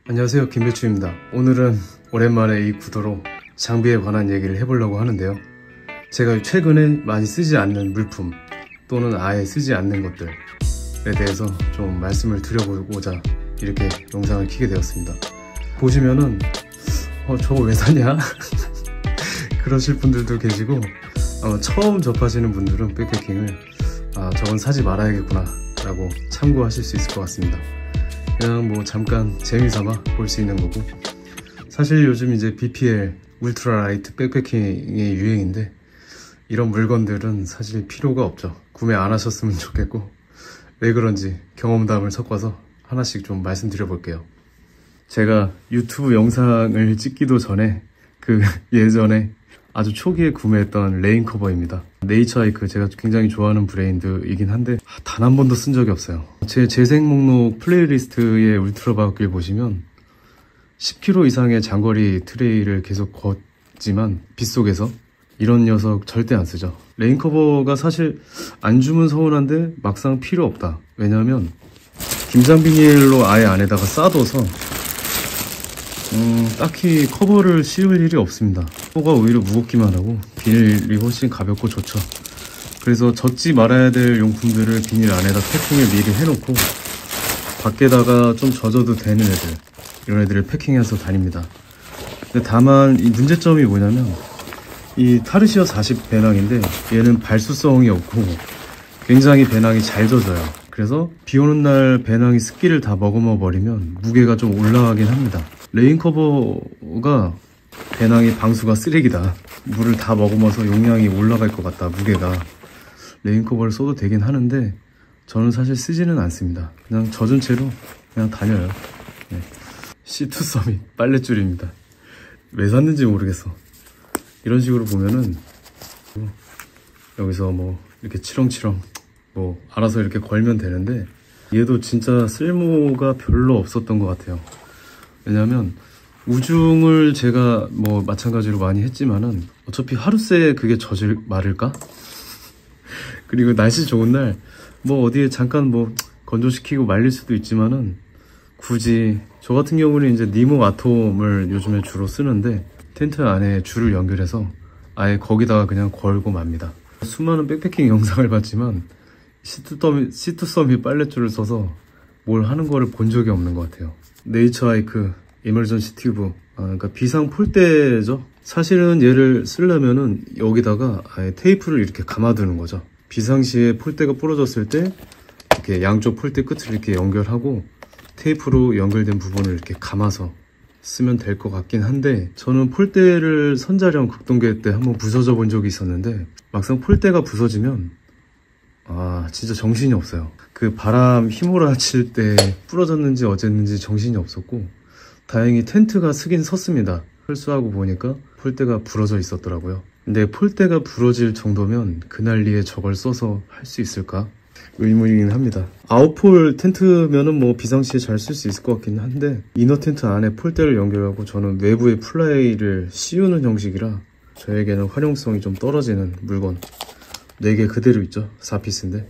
안녕하세요, 김배추입니다. 오늘은 오랜만에 이 구도로 장비에 관한 얘기를 해보려고 하는데요. 제가 최근에 많이 쓰지 않는 물품 또는 아예 쓰지 않는 것들에 대해서 좀 말씀을 드려보고자 이렇게 영상을 켜게 되었습니다. 보시면은 저거 왜 사냐? 그러실 분들도 계시고 처음 접하시는 분들은 백패킹을 저건 사지 말아야겠구나 라고 참고하실 수 있을 것 같습니다. 그냥 뭐 잠깐 재미삼아 볼 수 있는 거고, 사실 요즘 이제 BPL 울트라 라이트 백패킹의 유행인데 이런 물건들은 사실 필요가 없죠. 구매 안 하셨으면 좋겠고, 왜 그런지 경험담을 섞어서 하나씩 좀 말씀드려 볼게요. 제가 유튜브 영상을 찍기도 전에 예전에 아주 초기에 구매했던 레인 커버입니다. 네이처하이크, 제가 굉장히 좋아하는 브랜드이긴 한데 단 한 번도 쓴 적이 없어요. 제 재생 목록 플레이리스트의 울트라 바퀴를 보시면 10km 이상의 장거리 트레일을 계속 걷지만 빗속에서 이런 녀석 절대 안 쓰죠. 레인 커버가 사실 안 주면 서운한데 막상 필요 없다. 왜냐면 김장 비닐로 아예 안에다가 싸둬서 딱히 커버를 씌울 일이 없습니다. 커버가 오히려 무겁기만 하고 비닐이 훨씬 가볍고 좋죠. 그래서 젖지 말아야 될 용품들을 비닐 안에다 패킹을 미리 해놓고 밖에다가 좀 젖어도 되는 애들, 이런 애들을 패킹해서 다닙니다. 근데 다만 이 문제점이 뭐냐면 이 타르시어 40 배낭인데 얘는 발수성이 없고 굉장히 배낭이 잘 젖어요. 그래서 비 오는 날 배낭이 습기를 다 머금어 버리면 무게가 좀 올라가긴 합니다. 레인 커버가 배낭의 방수가 쓰레기다, 물을 다 머금어서 용량이 올라갈 것 같다, 무게가. 레인 커버를 써도 되긴 하는데 저는 사실 쓰지는 않습니다. 그냥 젖은 채로 그냥 다녀요. 네. C2 서밋 빨랫줄입니다. 왜 샀는지 모르겠어. 이런 식으로 보면은 여기서 뭐 이렇게 치렁치렁 뭐 알아서 이렇게 걸면 되는데 얘도 진짜 쓸모가 별로 없었던 것 같아요. 왜냐면 우중을 제가 뭐 마찬가지로 많이 했지만은 어차피 하루새 그게 젖을 마를까? 그리고 날씨 좋은 날 뭐 어디에 잠깐 뭐 건조시키고 말릴 수도 있지만은 굳이 저 같은 경우는 이제 니모 아톰을 요즘에 주로 쓰는데 텐트 안에 줄을 연결해서 아예 거기다가 그냥 걸고 맙니다. 수많은 백패킹 영상을 봤지만 C2 서밋 빨랫줄을 써서 뭘 하는 거를 본 적이 없는 것 같아요. 네이처하이크 이멀전시 튜브, 그러니까 비상 폴대죠. 사실은 얘를 쓰려면은 여기다가 아예 테이프를 이렇게 감아두는 거죠. 비상시에 폴대가 부러졌을 때 이렇게 양쪽 폴대 끝을 이렇게 연결하고 테이프로 연결된 부분을 이렇게 감아서 쓰면 될 것 같긴 한데, 저는 폴대를 선자령 극동계 때 한번 부서져 본 적이 있었는데 막상 폴대가 부서지면 진짜 정신이 없어요. 그 바람 휘몰아칠 때 부러졌는지 어쨌는지 정신이 없었고, 다행히 텐트가 쓰긴 섰습니다. 철수하고 보니까 폴대가 부러져 있었더라고요. 근데 폴대가 부러질 정도면 그 난리에 저걸 써서 할 수 있을까? 의문이긴 합니다. 아웃폴 텐트면은 뭐 비상시에 잘 쓸 수 있을 것 같긴 한데, 이너 텐트 안에 폴대를 연결하고 저는 외부에 플라이를 씌우는 형식이라 저에게는 활용성이 좀 떨어지는 물건 4개 그대로 있죠. 4피스인데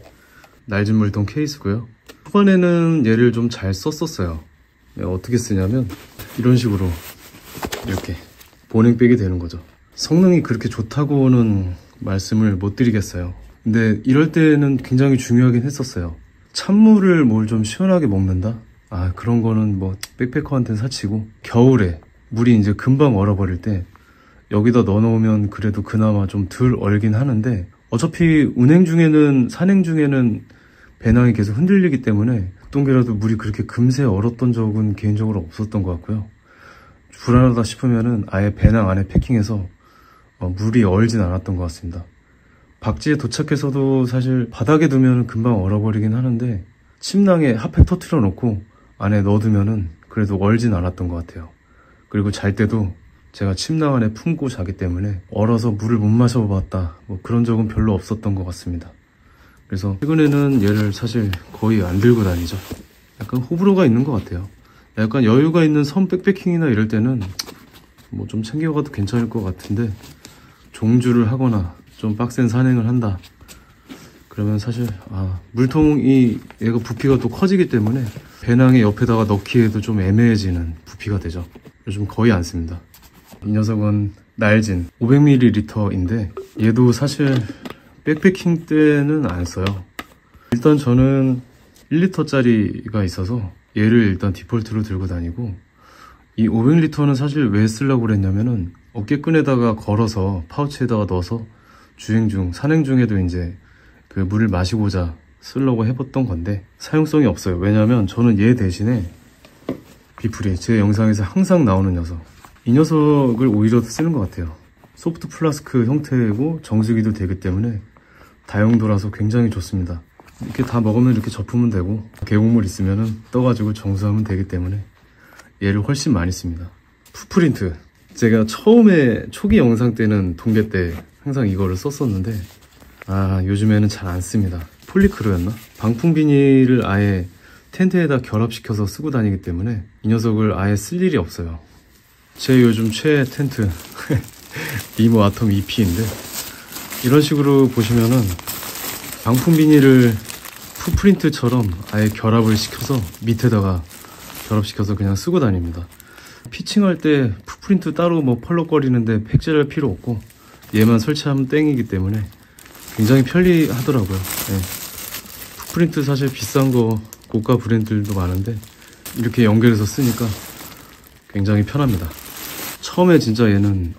날진 물통 케이스고요. 초반에는 얘를 좀 잘 썼었어요. 어떻게 쓰냐면 이런 식으로 이렇게 보냉백이 되는 거죠. 성능이 그렇게 좋다고는 말씀을 못 드리겠어요. 근데 이럴 때는 굉장히 중요하긴 했었어요. 찬물을 뭘 좀 시원하게 먹는다? 그런 거는 뭐 백패커한테는 사치고, 겨울에 물이 이제 금방 얼어버릴 때 여기다 넣어놓으면 그래도 그나마 좀 덜 얼긴 하는데, 어차피 운행 중에는, 산행 중에는 배낭이 계속 흔들리기 때문에 동계라도 물이 그렇게 금세 얼었던 적은 개인적으로 없었던 것 같고요. 불안하다 싶으면은 아예 배낭 안에 패킹해서 물이 얼진 않았던 것 같습니다. 박지에 도착해서도 사실 바닥에 두면 금방 얼어버리긴 하는데 침낭에 핫팩 터트려 놓고 안에 넣어두면은 그래도 얼진 않았던 것 같아요. 그리고 잘 때도 제가 침낭 안에 품고 자기 때문에 얼어서 물을 못 마셔봤다, 뭐 그런 적은 별로 없었던 것 같습니다. 그래서 최근에는 얘를 사실 거의 안 들고 다니죠. 약간 호불호가 있는 것 같아요. 약간 여유가 있는 섬 백패킹이나 이럴 때는 뭐 좀 챙겨가도 괜찮을 것 같은데, 종주를 하거나 좀 빡센 산행을 한다 그러면 사실 물통이 얘가 부피가 또 커지기 때문에 배낭의 옆에다가 넣기에도 좀 애매해지는 부피가 되죠. 요즘 거의 안 씁니다. 이 녀석은 날진 500ml인데 얘도 사실 백패킹 때는 안 써요. 일단 저는 1리터짜리가 있어서 얘를 일단 디폴트로 들고 다니고, 이 500리터는 사실 왜 쓰려고 그랬냐면은 어깨끈에다가 걸어서 파우치에다가 넣어서 주행 중, 산행 중에도 이제 그 물을 마시고자 쓰려고 해봤던 건데 사용성이 없어요. 왜냐면 저는 얘 대신에 비프리, 제 영상에서 항상 나오는 녀석, 이 녀석을 오히려 쓰는 것 같아요. 소프트 플라스크 형태고 정수기도 되기 때문에 다용도라서 굉장히 좋습니다. 이렇게 다 먹으면 이렇게 접으면 되고 계곡물 있으면은 떠가지고 정수하면 되기 때문에 얘를 훨씬 많이 씁니다. 풋프린트, 제가 처음에 초기 영상 때는 동계 때 항상 이거를 썼었는데 요즘에는 잘 안 씁니다. 폴리크로였나? 방풍 비닐을 아예 텐트에다 결합시켜서 쓰고 다니기 때문에 이 녀석을 아예 쓸 일이 없어요. 제 요즘 최애 텐트 리모 아톰 EP인데 이런 식으로 보시면은 방풍 비닐을 풋프린트처럼 아예 결합을 시켜서 밑에다가 결합시켜서 그냥 쓰고 다닙니다. 피칭할 때 풋프린트 따로 뭐 펄럭거리는데 팩질할 필요 없고 얘만 설치하면 땡이기 때문에 굉장히 편리하더라고요. 네. 풋프린트 사실 비싼 거 고가 브랜드들도 많은데 이렇게 연결해서 쓰니까 굉장히 편합니다. 처음에 진짜 얘는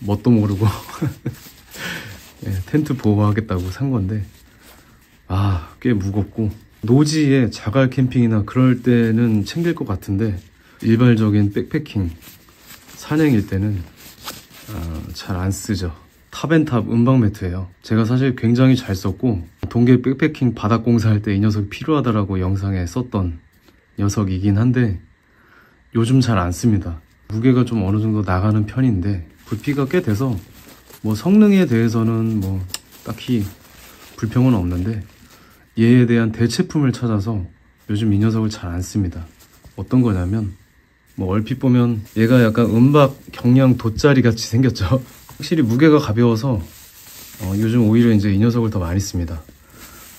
뭣도 모르고 네, 텐트 보호하겠다고 산 건데 꽤 무겁고 노지에 자갈 캠핑이나 그럴 때는 챙길 것 같은데 일반적인 백패킹 산행일 때는 잘 안 쓰죠. 탑앤탑 은방 매트예요. 제가 사실 굉장히 잘 썼고 동계 백패킹 바닥 공사할 때 이 녀석이 필요하다라고 영상에 썼던 녀석이긴 한데 요즘 잘 안 씁니다. 무게가 좀 어느 정도 나가는 편인데 부피가 꽤 돼서 뭐 성능에 대해서는 뭐 딱히 불평은 없는데 얘에 대한 대체품을 찾아서 요즘 이 녀석을 잘 안 씁니다. 어떤 거냐면 뭐 얼핏 보면 얘가 약간 은박 경량 돗자리 같이 생겼죠. 확실히 무게가 가벼워서 요즘 오히려 이제 이 녀석을 더 많이 씁니다.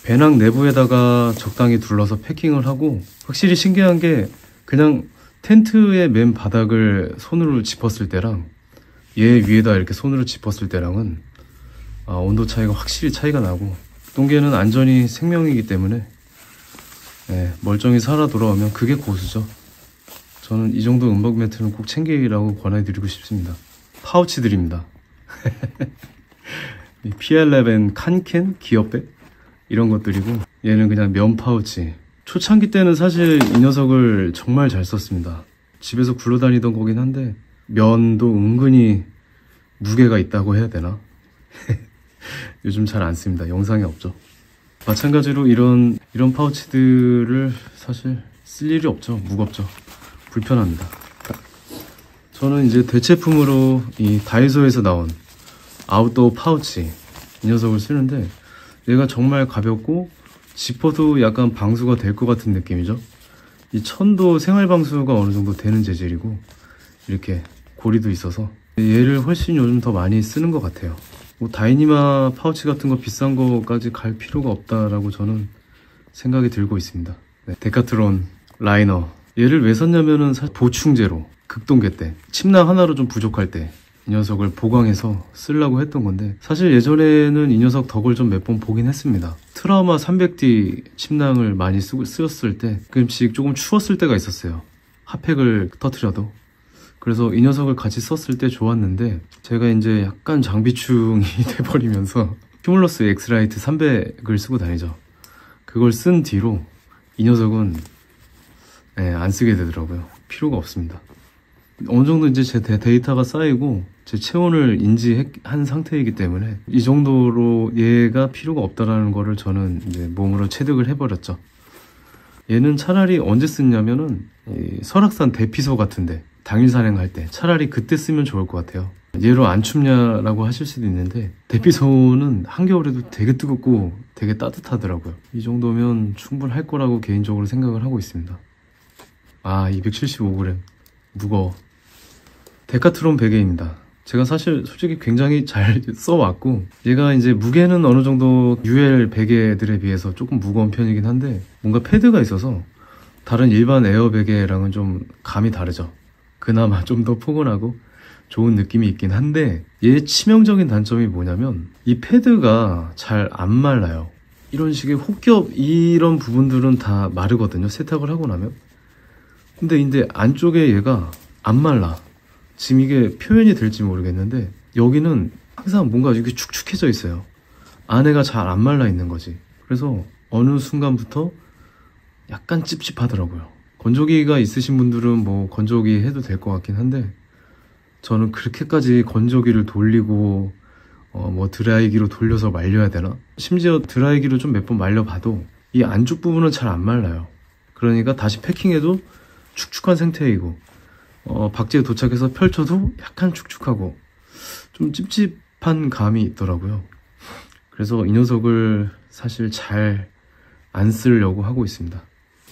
배낭 내부에다가 적당히 둘러서 패킹을 하고, 확실히 신기한 게 그냥 텐트의 맨 바닥을 손으로 짚었을 때랑 얘 위에다 이렇게 손으로 짚었을 때랑은 온도 차이가 확실히 차이가 나고, 동계는 안전이 생명이기 때문에 멀쩡히 살아 돌아오면 그게 고수죠. 저는 이 정도 은박 매트는 꼭 챙기라고 권해드리고 싶습니다. 파우치들입니다. P11 칸캔 기어백 이런 것들이고, 얘는 그냥 면 파우치. 초창기 때는 사실 이 녀석을 정말 잘 썼습니다. 집에서 굴러다니던 거긴 한데 면도 은근히 무게가 있다고 해야 되나? 요즘 잘 안 씁니다. 영상에 없죠. 마찬가지로 이런 파우치들을 사실 쓸 일이 없죠. 무겁죠. 불편합니다. 저는 이제 대체품으로 이 다이소에서 나온 아웃도어 파우치, 이 녀석을 쓰는데 얘가 정말 가볍고 지퍼도 약간 방수가 될 것 같은 느낌이죠. 이 천도 생활 방수가 어느 정도 되는 재질이고 이렇게 고리도 있어서 얘를 훨씬 요즘 더 많이 쓰는 것 같아요. 뭐 다이니마 파우치 같은 거 비싼 거까지 갈 필요가 없다라고 저는 생각이 들고 있습니다. 데카트론 라이너, 얘를 왜 샀냐면은 사실 보충제로 극동계 때 침낭 하나로 좀 부족할 때 이 녀석을 보강해서 쓰려고 했던 건데, 사실 예전에는 이 녀석 덕을 좀 몇 번 보긴 했습니다. 트라우마 300D 침낭을 많이 쓰였을 때 가끔씩 조금 추웠을 때가 있었어요. 핫팩을 터트려도. 그래서 이 녀석을 같이 썼을 때 좋았는데 제가 이제 약간 장비충이 돼버리면서 휴물러스 엑스라이트 300을 쓰고 다니죠. 그걸 쓴 뒤로 이 녀석은 안 쓰게 되더라고요. 필요가 없습니다. 어느 정도 이제 제 데이터가 쌓이고 제 체온을 인지한 상태이기 때문에 이 정도로 얘가 필요가 없다라는 거를 저는 이제 몸으로 체득을 해버렸죠. 얘는 차라리 언제 쓰냐면은 설악산 대피소 같은데 당일 산행할 때 차라리 그때 쓰면 좋을 것 같아요. 얘로 안 춥냐라고 하실 수도 있는데 대피소는 한겨울에도 되게 뜨겁고 되게 따뜻하더라고요. 이 정도면 충분할 거라고 개인적으로 생각을 하고 있습니다. 275g 무거워. 데카트론 베개입니다. 제가 사실 솔직히 굉장히 잘 써왔고, 얘가 이제 무게는 어느 정도 UL 베개들에 비해서 조금 무거운 편이긴 한데, 뭔가 패드가 있어서 다른 일반 에어 베개랑은 좀 감이 다르죠. 그나마 좀 더 포근하고 좋은 느낌이 있긴 한데, 얘의 치명적인 단점이 뭐냐면 이 패드가 잘 안 말라요. 이런 식의 혹겹 이런 부분들은 다 마르거든요, 세탁을 하고 나면. 근데 안쪽에 얘가 안 말라. 지금 이게 표현이 될지 모르겠는데 여기는 항상 뭔가 이렇게 축축해져 있어요. 안에가 잘 안 말라 있는 거지. 그래서 어느 순간부터 약간 찝찝하더라고요. 건조기가 있으신 분들은 뭐 건조기 해도 될 것 같긴 한데, 저는 그렇게까지 건조기를 돌리고 뭐 드라이기로 돌려서 말려야 되나? 심지어 드라이기로 좀 몇 번 말려봐도 이 안쪽 부분은 잘 안 말라요. 그러니까 다시 패킹해도 축축한 상태이고, 박지에 도착해서 펼쳐도 약간 축축하고 좀 찝찝한 감이 있더라고요. 그래서 이 녀석을 사실 잘 안 쓰려고 하고 있습니다.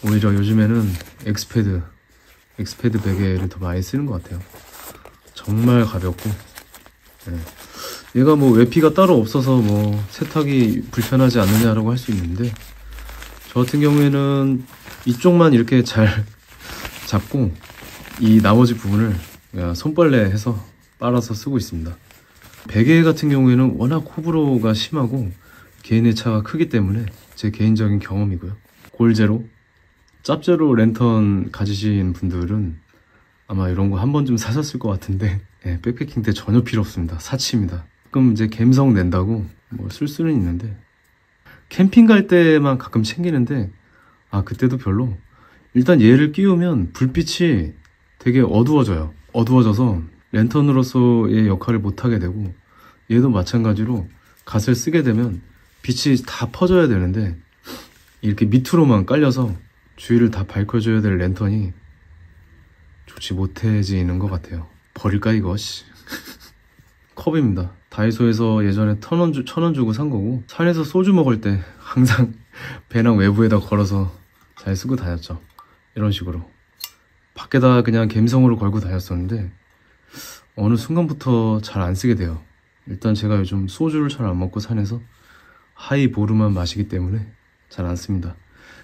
오히려 요즘에는 엑스패드 베개를 더 많이 쓰는 것 같아요. 정말 가볍고, 네. 얘가 뭐 외피가 따로 없어서 뭐 세탁이 불편하지 않느냐라고 할 수 있는데, 저 같은 경우에는 이쪽만 이렇게 잘 잡고 이 나머지 부분을 그냥 손빨래 해서 빨아서 쓰고 있습니다. 베개 같은 경우에는 워낙 호불호가 심하고 개인의 차가 크기 때문에 제 개인적인 경험이고요. 골제로, 짭제로 랜턴 가지신 분들은 아마 이런 거 한 번쯤 사셨을 것 같은데, 백패킹 때 전혀 필요 없습니다. 사치입니다. 가끔 이제 갬성 낸다고 뭐 쓸 수는 있는데, 캠핑 갈 때만 가끔 챙기는데, 그때도 별로. 일단 얘를 끼우면 불빛이 되게 어두워져요. 어두워져서 랜턴으로서의 역할을 못하게 되고, 얘도 마찬가지로 갓을 쓰게 되면 빛이 다 퍼져야 되는데 이렇게 밑으로만 깔려서 주위를 다 밝혀줘야 될 랜턴이 좋지 못해지는 것 같아요. 버릴까 이거? 컵입니다. 다이소에서 예전에 1,000원 주고 산 거고, 산에서 소주 먹을 때 항상 배낭 외부에다 걸어서 잘 쓰고 다녔죠. 이런 식으로 밖에다 그냥 갬성으로 걸고 다녔었는데 어느 순간부터 잘 안 쓰게 돼요. 일단 제가 요즘 소주를 잘 안 먹고 산에서 하이보르만 마시기 때문에 잘 안 씁니다.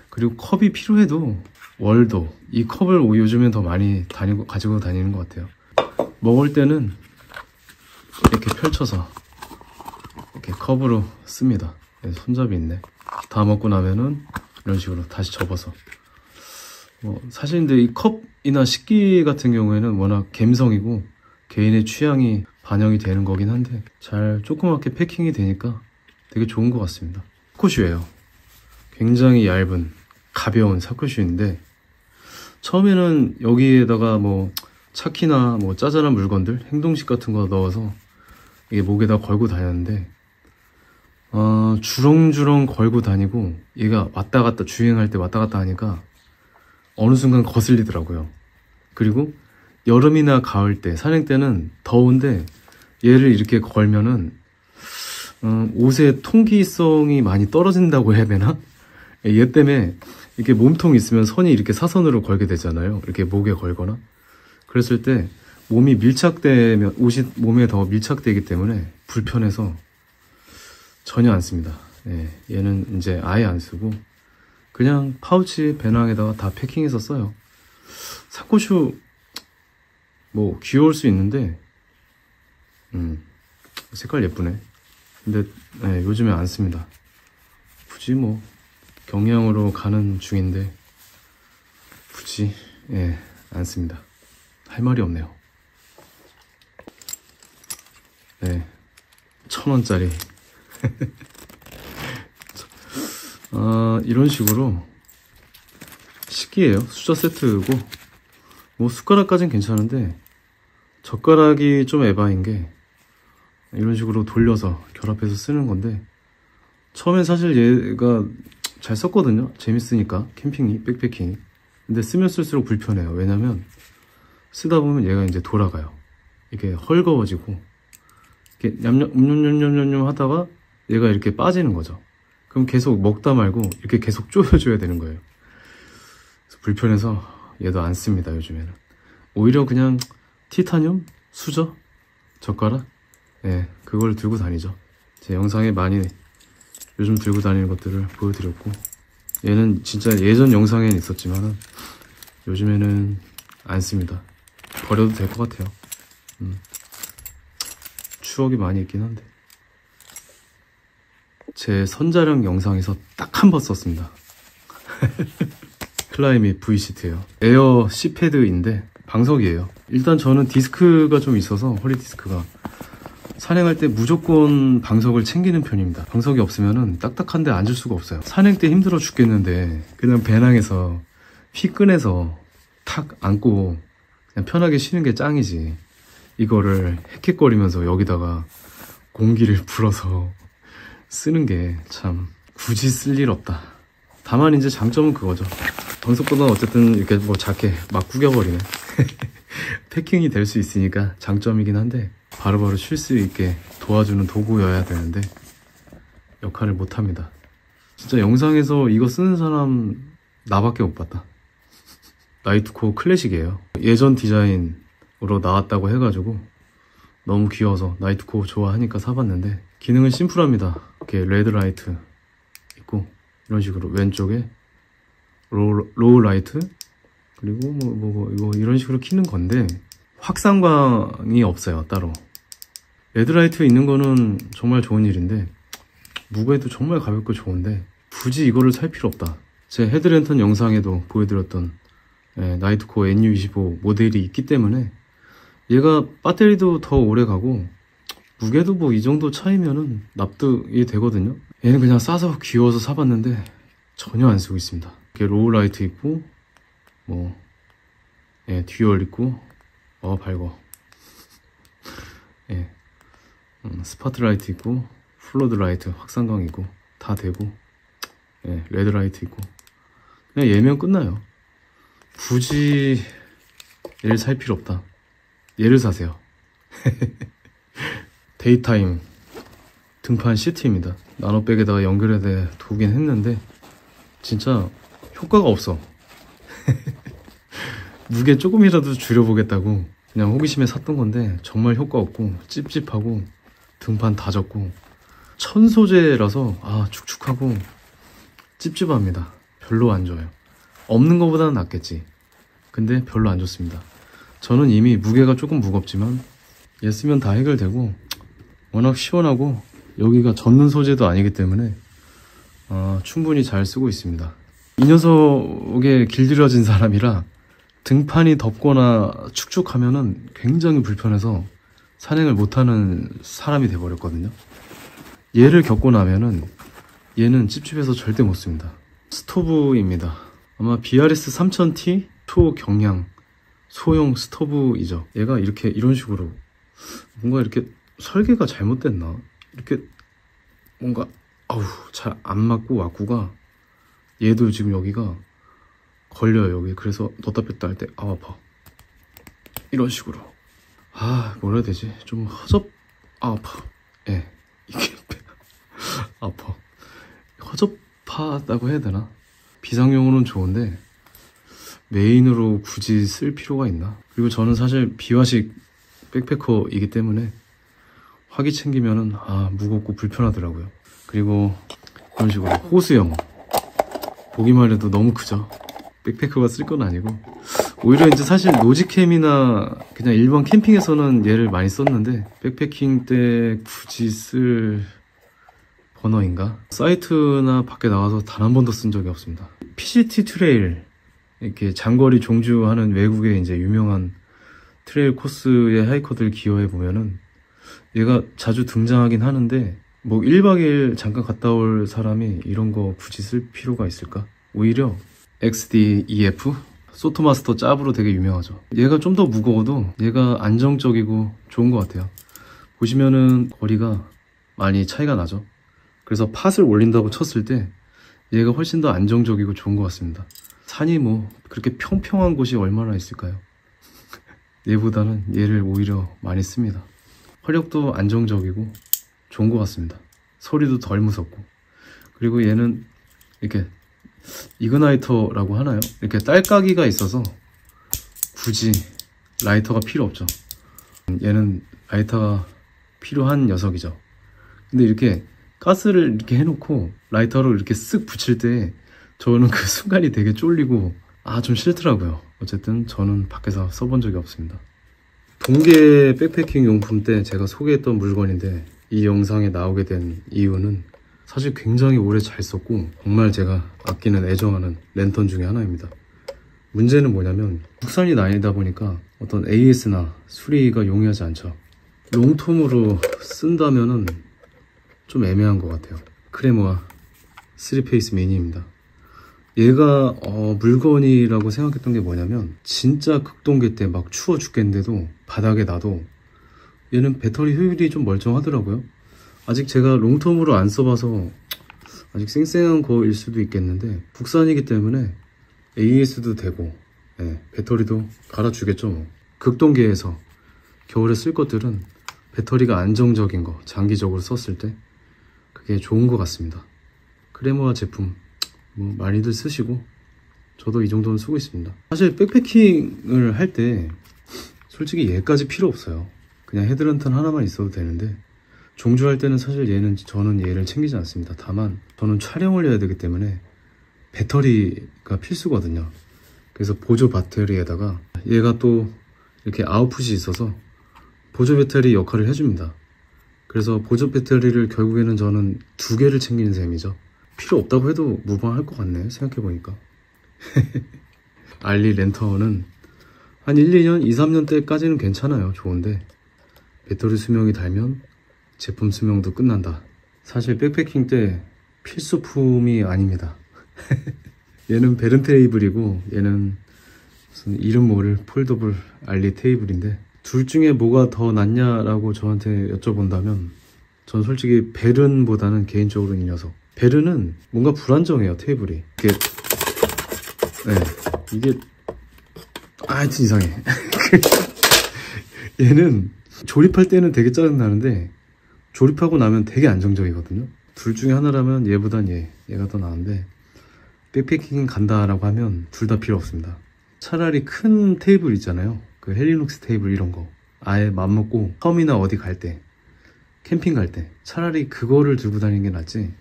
그리고 컵이 필요해도 월도 이 컵을 요즘엔 더 많이 가지고 다니는 것 같아요. 먹을 때는 이렇게 펼쳐서 이렇게 컵으로 씁니다. 손잡이 있네. 다 먹고 나면은 이런 식으로 다시 접어서. 사실 근데 이 컵이나 식기 같은 경우에는 워낙 갬성이고 개인의 취향이 반영이 되는 거긴 한데, 잘 조그맣게 패킹이 되니까 되게 좋은 것 같습니다. 사코슈예요. 굉장히 얇은 가벼운 사코슈인데, 처음에는 여기에다가 뭐 차키나 뭐 짜잘한 물건들, 행동식 같은 거 넣어서 이게 목에다 걸고 다녔는데, 주렁주렁 걸고 다니고 얘가 왔다 갔다, 주행할 때 왔다 갔다 하니까 어느 순간 거슬리더라고요. 그리고 여름이나 가을 때, 산행 때는 더운데 얘를 이렇게 걸면은 옷의 통기성이 많이 떨어진다고 해야 되나? 얘 때문에 이렇게 몸통 있으면 선이 이렇게 사선으로 걸게 되잖아요. 이렇게 목에 걸거나. 그랬을 때 몸이 밀착되면 옷이 몸에 더 밀착되기 때문에 불편해서 전혀 안 씁니다. 얘는 이제 아예 안 쓰고 그냥 파우치 배낭에다가 다 패킹해서 써요. 사코슈 뭐 귀여울 수 있는데 색깔 예쁘네. 근데 요즘에 안 씁니다. 굳이 뭐 경량으로 가는 중인데 굳이 안 씁니다. 할 말이 없네요. 1,000원짜리 이런 식으로 식기예요. 수저 세트고, 뭐 숟가락까진 괜찮은데 젓가락이 좀 에바인 게 이런 식으로 돌려서 결합해서 쓰는 건데, 처음엔 사실 얘가 잘 썼거든요. 재밌으니까 캠핑이, 백패킹이. 근데 쓰면 쓸수록 불편해요. 왜냐면 쓰다 보면 얘가 이제 돌아가요. 이게 헐거워지고 이렇게 냠냠 하다가 얘가 이렇게 빠지는 거죠. 그럼 계속 먹다 말고 이렇게 계속 조여줘야 되는 거예요. 그래서 불편해서 얘도 안 씁니다. 요즘에는 오히려 그냥 티타늄, 수저 젓가락? 예, 그걸 들고 다니죠. 제 영상에 많이 요즘 들고 다니는 것들을 보여드렸고, 얘는 진짜 예전 영상에는 있었지만 요즘에는 안 씁니다. 버려도 될 것 같아요. 추억이 많이 있긴 한데. 제 선자령 영상에서 딱 한 번 썼습니다. 클라이밋 V시트예요. 에어 C패드인데 방석이에요. 일단 저는 디스크가 좀 있어서, 허리 디스크가, 산행할 때 무조건 방석을 챙기는 편입니다. 방석이 없으면 딱딱한데 앉을 수가 없어요. 산행 때 힘들어 죽겠는데 그냥 배낭에서 휘 꺼내서 탁 안고 그냥 편하게 쉬는 게 짱이지. 이거를 헥헥거리면서 여기다가 공기를 불어서 쓰는 게 참 굳이 쓸 일 없다. 다만 이제 장점은 그거죠. 방석보다 어쨌든 이렇게 뭐 작게 막 구겨버리네. 패킹이 될 수 있으니까 장점이긴 한데, 바로바로 쉴 수 있게 도와주는 도구여야 되는데 역할을 못합니다. 진짜 영상에서 이거 쓰는 사람 나밖에 못 봤다. 나이트코어 클래식이에요. 예전 디자인으로 나왔다고 해가지고 너무 귀여워서 나이트코어 좋아하니까 사봤는데, 기능은 심플합니다. 이렇게 레드라이트 있고, 이런 식으로 왼쪽에 로우 라이트, 그리고 뭐 이런 식으로 켜는 건데, 확산광이 없어요, 따로. 레드라이트 있는 거는 정말 좋은 일인데, 무게도 정말 가볍고 좋은데 굳이 이거를 살 필요 없다. 제 헤드랜턴 영상에도 보여드렸던 나이트코어 NU25 모델이 있기 때문에, 얘가 배터리도 더 오래 가고 무게도 뭐 이 정도 차이면은 납득이 되거든요. 얘는 그냥 싸서 귀여워서 사봤는데 전혀 안 쓰고 있습니다. 이렇게 로우 라이트 있고, 뭐 듀얼 있고, 밝어. 스파트라이트 있고, 플로드 라이트, 확산광 있고, 다 되고, 레드 라이트 있고, 그냥 얘면 끝나요. 굳이 얘를 살 필요 없다. 얘를 사세요. 데이타임 등판 시트입니다. 나노백에다가 연결해 두긴 했는데 진짜 효과가 없어. 무게 조금이라도 줄여보겠다고 그냥 호기심에 샀던 건데 정말 효과 없고 찝찝하고 등판 다 젖고, 천 소재라서 축축하고 찝찝합니다. 별로 안 좋아요. 없는 것보다는 낫겠지. 근데 별로 안 좋습니다. 저는 이미 무게가 조금 무겁지만 얘 쓰면 다 해결되고, 워낙 시원하고 여기가 젖는 소재도 아니기 때문에 충분히 잘 쓰고 있습니다. 이 녀석에 길들여진 사람이라 등판이 덥거나 축축하면은 굉장히 불편해서 산행을 못하는 사람이 돼버렸거든요. 얘를 겪고 나면은 얘는 찝찝해서 절대 못 씁니다. 스토브입니다. 아마 BRS 3000T 초경량 소형 스토브이죠. 얘가 이런 식으로 뭔가 이렇게 설계가 잘못됐나? 이렇게 뭔가 잘 안 맞고, 와꾸가 얘도 지금 여기가 걸려요, 여기. 그래서 넣다 뺐다 할 때 아파. 이런 식으로. 뭐라 해야 되지? 좀 아파. 이게 아파. 허접하다고 해야 되나? 비상용으로는 좋은데 메인으로 굳이 쓸 필요가 있나? 그리고 저는 사실 비화식 백패커이기 때문에 화기 챙기면은 무겁고 불편하더라고요. 그리고 이런 식으로 호수형, 보기만 해도 너무 크죠. 백패커가 쓸 건 아니고, 오히려 이제 사실 노지캠이나 그냥 일반 캠핑에서는 얘를 많이 썼는데, 백패킹 때 굳이 쓸 버너인가? 사이트나 밖에 나가서 단 한 번도 쓴 적이 없습니다. PCT 트레일, 이렇게 장거리 종주하는 외국의 이제 유명한 트레일 코스의 하이커들 기어해 보면은 얘가 자주 등장하긴 하는데, 뭐 1박 2일 잠깐 갔다 올 사람이 이런 거 굳이 쓸 필요가 있을까? 오히려 XD-EF? 소토마스터 짭으로 되게 유명하죠. 얘가 좀 더 무거워도 얘가 안정적이고 좋은 것 같아요. 보시면은 거리가 많이 차이가 나죠. 그래서 팟을 올린다고 쳤을 때 얘가 훨씬 더 안정적이고 좋은 것 같습니다. 산이 뭐 그렇게 평평한 곳이 얼마나 있을까요? 얘보다는 얘를 오히려 많이 씁니다. 화력도 안정적이고 좋은 것 같습니다. 소리도 덜 무섭고. 그리고 얘는 이렇게 이그나이터라고 하나요? 이렇게 딸깍이가 있어서 굳이 라이터가 필요 없죠. 얘는 라이터가 필요한 녀석이죠. 근데 이렇게 가스를 이렇게 해놓고 라이터로 이렇게 쓱 붙일 때 저는 그 순간이 되게 쫄리고 좀 싫더라고요. 어쨌든 저는 밖에서 써본 적이 없습니다. 동계 백패킹 용품 때 제가 소개했던 물건인데 이 영상에 나오게 된 이유는 사실 굉장히 오래 잘 썼고 정말 제가 아끼는 애정하는 랜턴 중에 하나입니다. 문제는 뭐냐면 국산이 아니다 보니까 어떤 AS나 수리가 용이하지 않죠. 롱텀으로 쓴다면은 좀 애매한 것 같아요. 크레모아 3페이스 미니입니다. 얘가 물건이라고 생각했던 게 뭐냐면 진짜 극동계 때 막 추워 죽겠는데도 바닥에 놔도 얘는 배터리 효율이 좀 멀쩡하더라고요. 아직 제가 롱텀으로 안 써봐서 아직 쌩쌩한 거일 수도 있겠는데 국산이기 때문에 AS도 되고 배터리도 갈아주겠죠. 뭐. 극동계에서 겨울에 쓸 것들은 배터리가 안정적인 거 장기적으로 썼을 때 그게 좋은 것 같습니다. 크레모아 제품 뭐 많이들 쓰시고 저도 이 정도는 쓰고 있습니다. 사실 백패킹을 할 때 솔직히 얘까지 필요 없어요. 그냥 헤드랜턴 하나만 있어도 되는데 종주할 때는 사실 저는 얘를 챙기지 않습니다. 다만 저는 촬영을 해야 되기 때문에 배터리가 필수거든요. 그래서 보조 배터리에다가 얘가 또 이렇게 아웃풋이 있어서 보조 배터리 역할을 해줍니다. 그래서 보조 배터리를 결국에는 저는 2개를 챙기는 셈이죠. 필요 없다고 해도 무방할 것 같네 생각해보니까. 알리 랜턴은 한 1, 2년, 2, 3년 때까지는 괜찮아요. 좋은데 배터리 수명이 달면 제품 수명도 끝난다. 사실 백패킹 때 필수품이 아닙니다. 얘는 베른 테이블이고 얘는 무슨 이름 모를 폴더블 알리 테이블인데 둘 중에 뭐가 더 낫냐라고 저한테 여쭤본다면 전 솔직히 베른보다는 개인적으로 이 녀석. 베른은 뭔가 불안정해요. 테이블이 이게 하여튼 이상해. 얘는 조립할 때는 되게 짜증나는데 조립하고 나면 되게 안정적이거든요. 둘 중에 하나라면 얘보단 얘가 더 나은데 백패킹 간다라고 하면 둘 다 필요 없습니다. 차라리 큰 테이블 있잖아요. 그 헬리눅스 테이블 이런 거 아예 맘먹고 섬이나 어디 갈 때 캠핑 갈 때 차라리 그거를 들고 다니는 게 낫지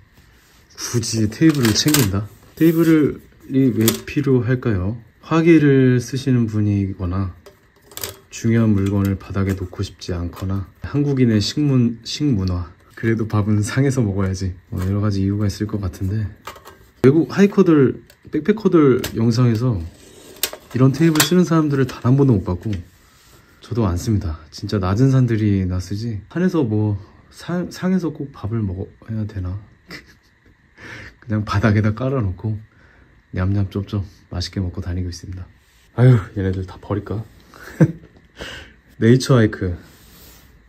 굳이 테이블을 챙긴다? 테이블이 왜 필요할까요? 화기를 쓰시는 분이거나 중요한 물건을 바닥에 놓고 싶지 않거나 한국인의 식문화 그래도 밥은 상에서 먹어야지 여러가지 이유가 있을 것 같은데 외국 하이커들 백패커들 영상에서 이런 테이블 쓰는 사람들을 단 한 번도 못 봤고 저도 안 씁니다. 진짜 낮은 산들이나 쓰지 산에서 뭐 상에서 꼭 밥을 먹어야 되나. 그냥 바닥에다 깔아놓고 냠냠 쩝쩝 맛있게 먹고 다니고 있습니다. 아유 얘네들 다 버릴까. 네이처 하이크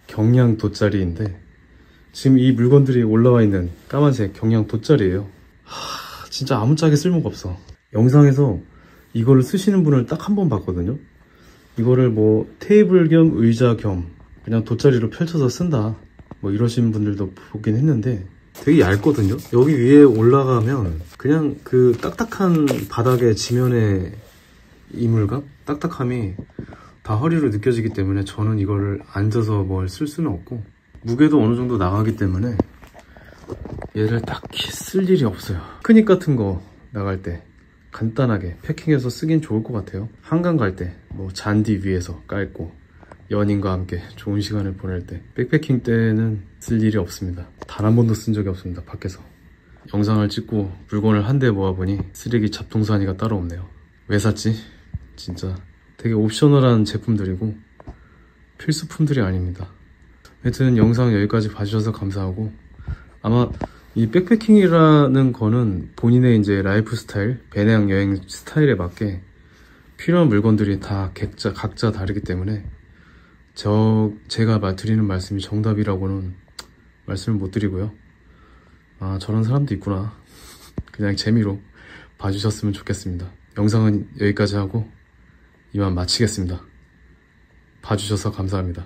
경량 돗자리인데 지금 이 물건들이 올라와 있는 까만색 경량 돗자리예요. 진짜 아무짝에 쓸모가 없어. 영상에서 이거를 쓰시는 분을 딱 한 번 봤거든요. 이거를 뭐 테이블 겸 의자 겸 그냥 돗자리로 펼쳐서 쓴다 뭐 이러신 분들도 보긴 했는데 되게 얇거든요. 여기 위에 올라가면 그냥 그 딱딱한 바닥의 지면의 이물감? 딱딱함이 다 허리로 느껴지기 때문에 저는 이거를 앉아서 뭘 쓸 수는 없고 무게도 어느 정도 나가기 때문에 얘를 딱히 쓸 일이 없어요. 피크닉 같은 거 나갈 때 간단하게 패킹해서 쓰긴 좋을 것 같아요. 한강 갈 때 뭐 잔디 위에서 깔고 연인과 함께 좋은 시간을 보낼 때 백패킹 때는 쓸 일이 없습니다. 단 한 번도 쓴 적이 없습니다. 밖에서 영상을 찍고 물건을 한 대 모아보니 쓰레기 잡동사니가 따로 없네요. 왜 샀지? 진짜 되게 옵셔널한 제품들이고 필수품들이 아닙니다. 하여튼 영상 여기까지 봐주셔서 감사하고 아마 이 백패킹이라는 거는 본인의 이제 라이프 스타일, 배낭 여행 스타일에 맞게 필요한 물건들이 다 각자 다르기 때문에 제가 드리는 말씀이 정답이라고는 말씀을 못 드리고요. 저런 사람도 있구나. 그냥 재미로 봐주셨으면 좋겠습니다. 영상은 여기까지 하고 이만 마치겠습니다. 봐주셔서 감사합니다.